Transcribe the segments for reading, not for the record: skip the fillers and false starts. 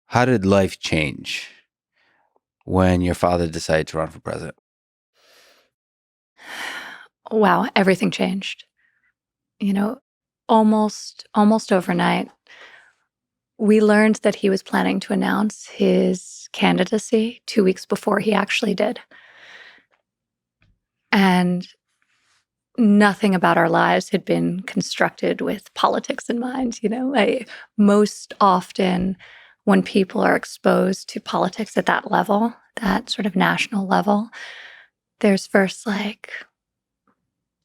How did life change when your father decided to run for president? Wow, everything changed. You know, almost overnight, we learned that he was planning to announce his candidacy 2 weeks before he actually did. And nothing about our lives had been constructed with politics in mind. Most often when people are exposed to politics at that level, that sort of national level, there's first like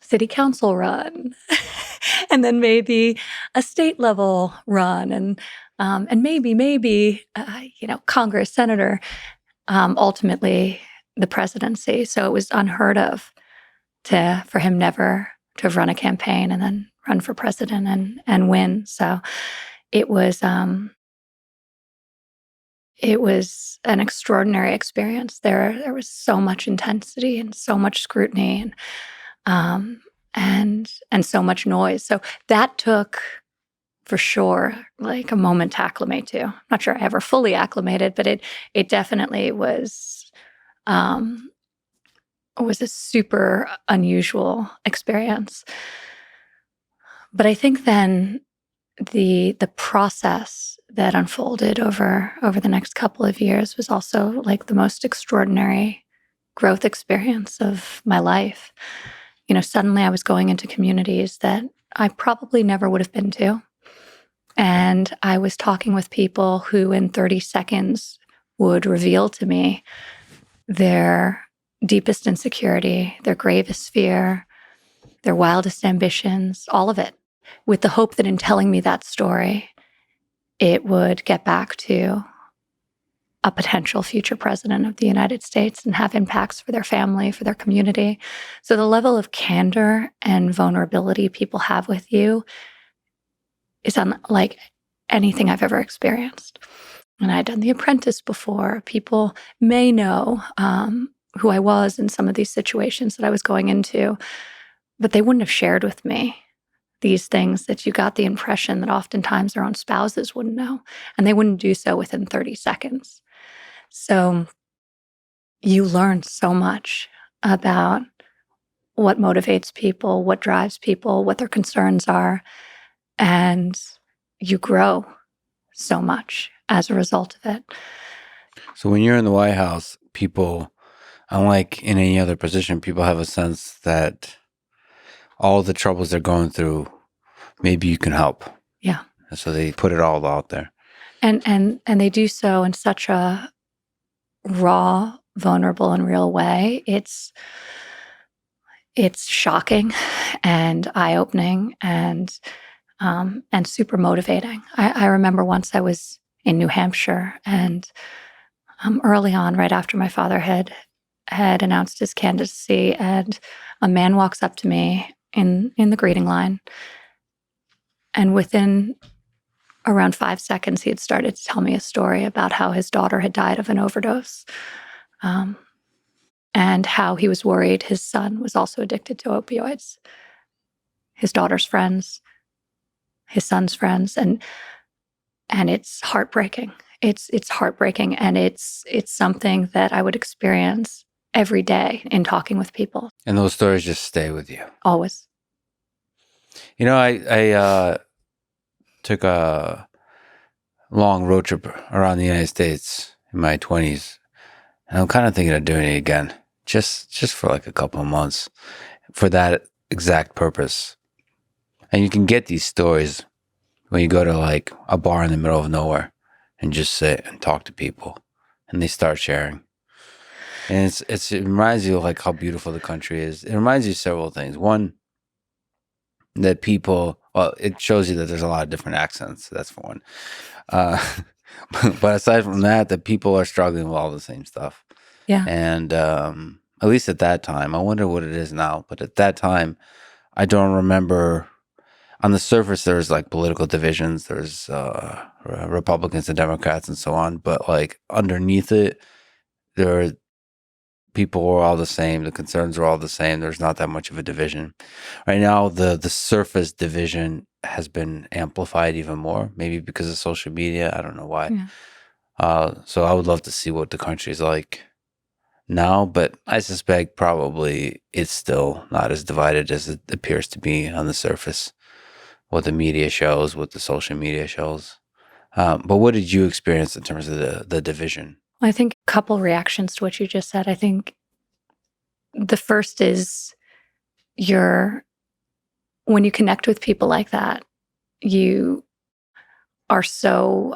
city council run, and then maybe a state level run, and maybe Congress, senator, ultimately the presidency. So it was unheard of for him never to have run a campaign and then run for president and win. So it was an extraordinary experience. There was so much intensity and so much scrutiny and so much noise. So that took, for sure, like a moment to acclimate to. I'm not sure I ever fully acclimated, but it definitely was a super unusual experience. But I think then the process that unfolded over the next couple of years was also like the most extraordinary growth experience of my life. Suddenly I was going into communities that I probably never would have been to. And I was talking with people who in 30 seconds would reveal to me their deepest insecurity, their gravest fear, their wildest ambitions, all of it, with the hope that in telling me that story, it would get back to a potential future president of the United States and have impacts for their family, for their community. So the level of candor and vulnerability people have with you is unlike anything I've ever experienced. And I'd done The Apprentice before. People may know who I was in some of these situations that I was going into, but they wouldn't have shared with me these things that you got the impression that oftentimes their own spouses wouldn't know, and they wouldn't do so within 30 seconds. So you learn so much about what motivates people, what drives people, what their concerns are, and you grow so much as a result of it. So when you're in the White House, people, unlike in any other position, people have a sense that all the troubles they're going through, maybe you can help. Yeah. And so they put it all out there. And they do so in such a raw, vulnerable, and real way. It's shocking and eye-opening and super motivating. I remember once I was in New Hampshire, and early on, right after my father had announced his candidacy, and a man walks up to me in the greeting line, and within around 5 seconds, he had started to tell me a story about how his daughter had died of an overdose, and how he was worried his son was also addicted to opioids. His daughter's friends, his son's friends, and it's heartbreaking. It's heartbreaking, and it's something that I would experience every day in talking with people. And those stories just stay with you. Always. I took a long road trip around the United States in my 20s, and I'm kind of thinking of doing it again, just for like a couple of months, for that exact purpose. And you can get these stories when you go to like a bar in the middle of nowhere and just sit and talk to people, and they start sharing. And it reminds you of like how beautiful the country is. It reminds you of several things. One, that people, well, it shows you that there's a lot of different accents. That's for one. But aside from that, the people are struggling with all the same stuff. Yeah. And at least at that time, I wonder what it is now. But at that time, I don't remember. On the surface, there's like political divisions. There's Republicans and Democrats and so on. But like underneath it, people are all the same. The concerns are all the same. There's not that much of a division. Right now, the surface division has been amplified even more, maybe because of social media. I don't know why. Yeah. So I would love to see what the country is like now, but I suspect probably it's still not as divided as it appears to be on the surface, what the media shows, what the social media shows. But what did you experience in terms of the division? I think a couple reactions to what you just said. I think the first is when you connect with people like that, you are so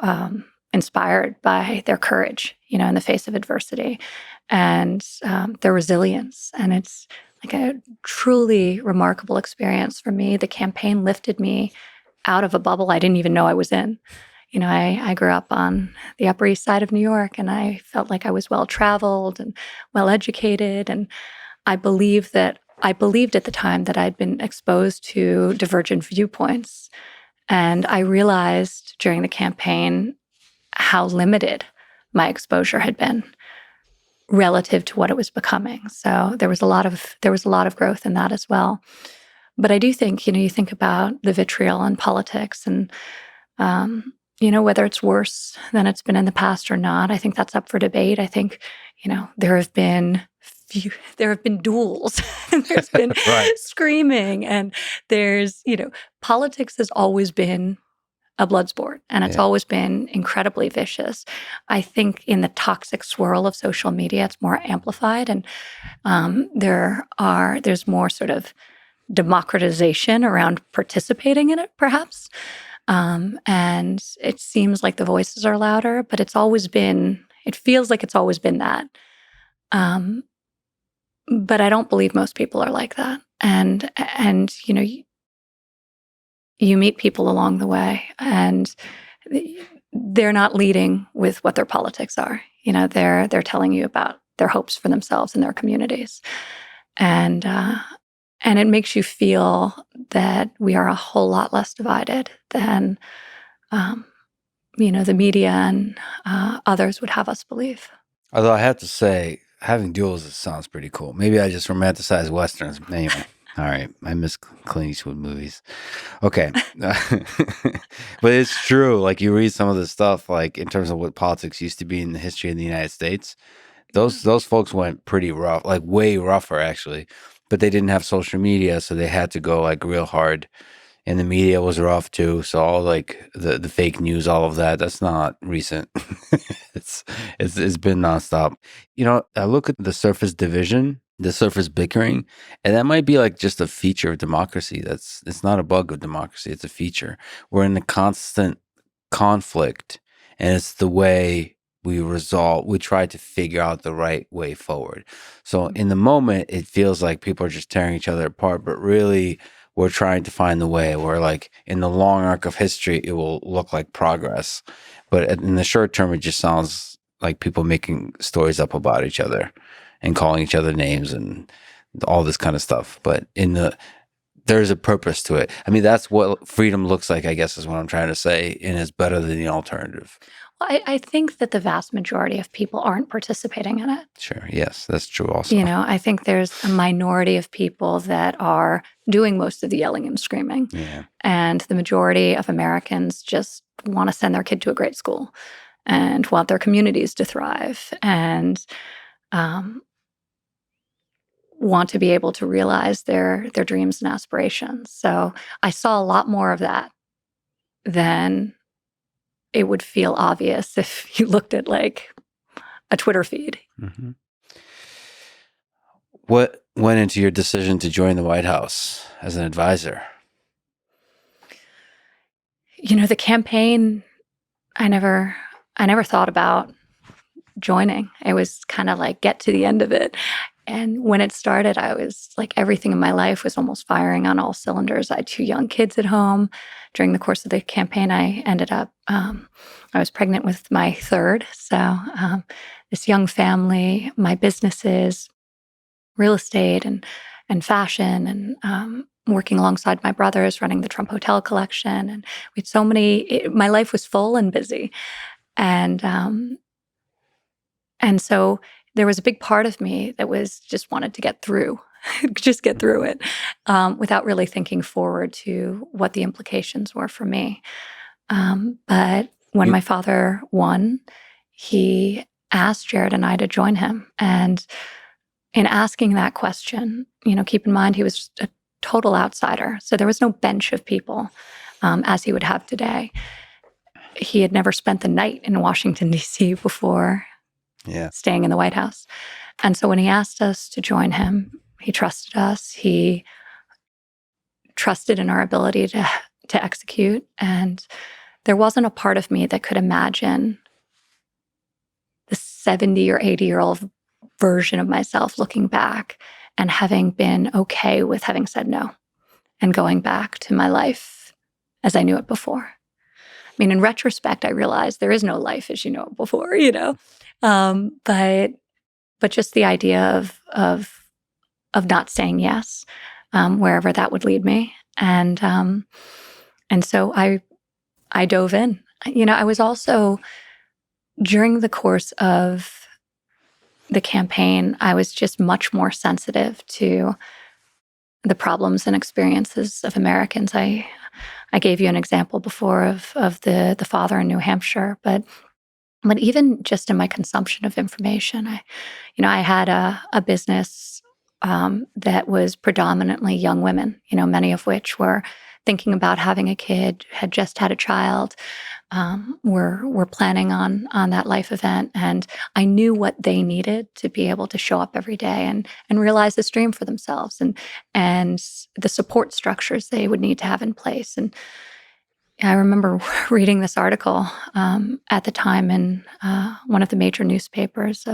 inspired by their courage, in the face of adversity, and their resilience. And it's like a truly remarkable experience for me. The campaign lifted me out of a bubble I didn't even know I was in. I grew up on the Upper East Side of New York, and I felt like I was well-traveled and well-educated. And I believed at the time that I'd been exposed to divergent viewpoints. And I realized during the campaign how limited my exposure had been relative to what it was becoming. So there was a lot of growth in that as well. But I do think, you think about the vitriol in politics, and whether it's worse than it's been in the past or not. I think that's up for debate. I think, there have been duels, and there's been Right. screaming, and there's, politics has always been a blood sport, and it's always been incredibly vicious. I think in the toxic swirl of social media, it's more amplified, and there's more sort of democratization around participating in it, perhaps. And it seems like the voices are louder, but it feels like it's always been that. But I don't believe most people are like that. And you meet people along the way, and they're not leading with what their politics are. They're telling you about their hopes for themselves and their communities. And it makes you feel that we are a whole lot less divided than, the media and others would have us believe. Although I have to say, having duels sounds pretty cool. Maybe I just romanticize Westerns. Anyway, all right. I miss Clint Eastwood movies. Okay. But it's true. Like, you read some of the stuff, like, in terms of what politics used to be in the history of the United States. Those folks went pretty rough, like way rougher, actually. But they didn't have social media, so they had to go, like, real hard. And the media was rough too. So all, like, the fake news, all of that's not recent. it's been nonstop. I look at the surface division, the surface bickering, and that might be like just a feature of democracy. It's not a bug of democracy. It's a feature. We're in a constant conflict, and it's the way we try to figure out the right way forward. So in the moment, it feels like people are just tearing each other apart, but really, we're trying to find the way where, like, in the long arc of history, it will look like progress. But in the short term, it just sounds like people making stories up about each other and calling each other names and all this kind of stuff. But there's a purpose to it. I mean, that's what freedom looks like, I guess, is what I'm trying to say, and it's better than the alternative. Well, I think that the vast majority of people aren't participating in it. Sure. Yes, that's true also. I think there's a minority of people that are doing most of the yelling and screaming. Yeah. And the majority of Americans just want to send their kid to a great school and want their communities to thrive, and want to be able to realize their dreams and aspirations. So I saw a lot more of that than it would feel obvious if you looked at, like, a Twitter feed. Mm-hmm. What went into your decision to join the White House as an advisor? The campaign, I never thought about joining. It was kind of like, get to the end of it. And when it started, I was like, everything in my life was almost firing on all cylinders. I had 2 young kids at home. During the course of the campaign, I ended up, I was pregnant with my third. So this young family, my businesses, real estate and fashion, and working alongside my brothers, running the Trump Hotel collection. And we had my life was full and busy. And so there was a big part of me that was just wanted to get through, just get through it, without really thinking forward to what the implications were for me. But when my father won, he asked Jared and I to join him. And in asking that question, keep in mind he was a total outsider. So there was no bench of people as he would have today. He had never spent the night in Washington, D.C. before staying in the White House. And so when he asked us to join him, he trusted us. He trusted in our ability to execute. And there wasn't a part of me that could imagine the 70 or 80-year-old version of myself looking back and having been okay with having said no and going back to my life as I knew it before. I mean, in retrospect, I realized there is no life as you know it before, but just the idea of not saying yes, wherever that would lead me, and so I dove in. I was also, during the course of the campaign, I was just much more sensitive to the problems and experiences of Americans. I gave you an example before of the father in New Hampshire, but even just in my consumption of information, I had a business that was predominantly young women, many of which were thinking about having a kid, had just had a child, were planning on that life event. And I knew what they needed to be able to show up every day and realize this dream for themselves, and the support structures they would need to have in place. And I remember reading this article at the time in one of the major newspapers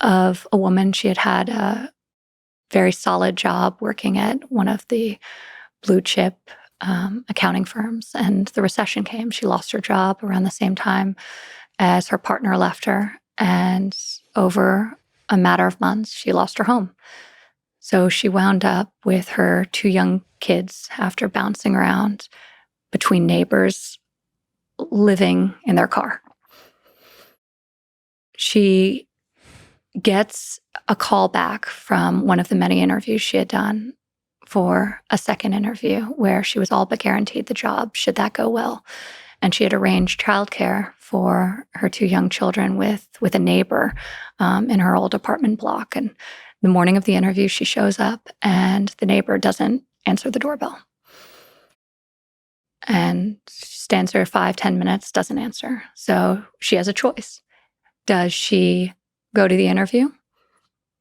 of a woman. She had a very solid job working at one of the blue chip accounting firms, and the recession came. She lost her job around the same time as her partner left her, and over a matter of months, she lost her home. So she wound up with her 2 young kids after bouncing around between neighbors, living in their car. She gets a call back from one of the many interviews she had done for a second interview where she was all but guaranteed the job should that go well. And she had arranged childcare for her 2 young children with a neighbor in her old apartment block. And the morning of the interview, she shows up and the neighbor doesn't answer the doorbell. And she stands there 5-10 minutes, doesn't answer. So she has a choice. Does she go to the interview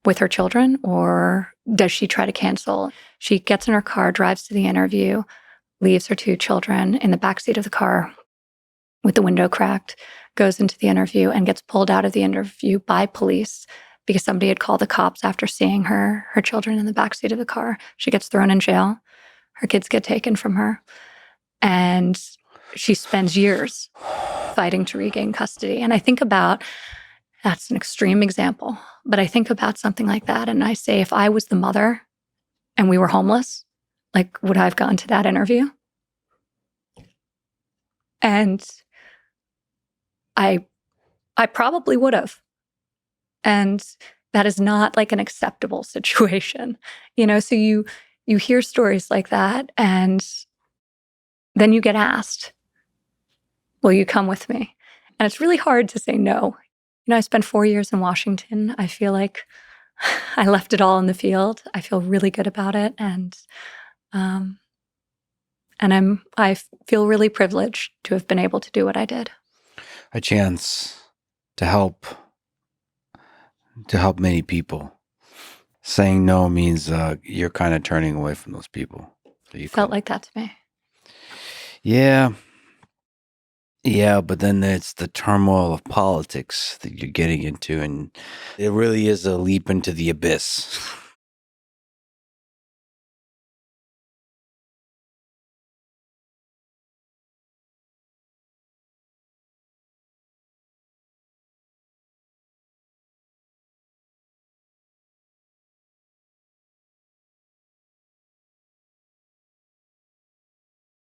with her children, or does she try to cancel? She gets in her car, drives to the interview, leaves her 2 children in the backseat of the car with the window cracked, goes into the interview and gets pulled out of the interview by police because somebody had called the cops after seeing her children in the backseat of the car. She gets thrown in jail. Her kids get taken from her. And she spends years fighting to regain custody. And I think about, that's an extreme example, but I think about something like that and I say, if I was the mother and we were homeless, would I have gone to that interview? And I probably would have. And that is not an acceptable situation. So you hear stories like that, and then you get asked, will you come with me? And it's really hard to say no. I spent 4 years in Washington. I feel like I left it all in the field. I feel really good about it. And I feel really privileged to have been able to do what I did. A chance to help many people. Saying no means you're kind of turning away from those people. So you felt like that to me. Yeah, but then it's the turmoil of politics that you're getting into, and it really is a leap into the abyss.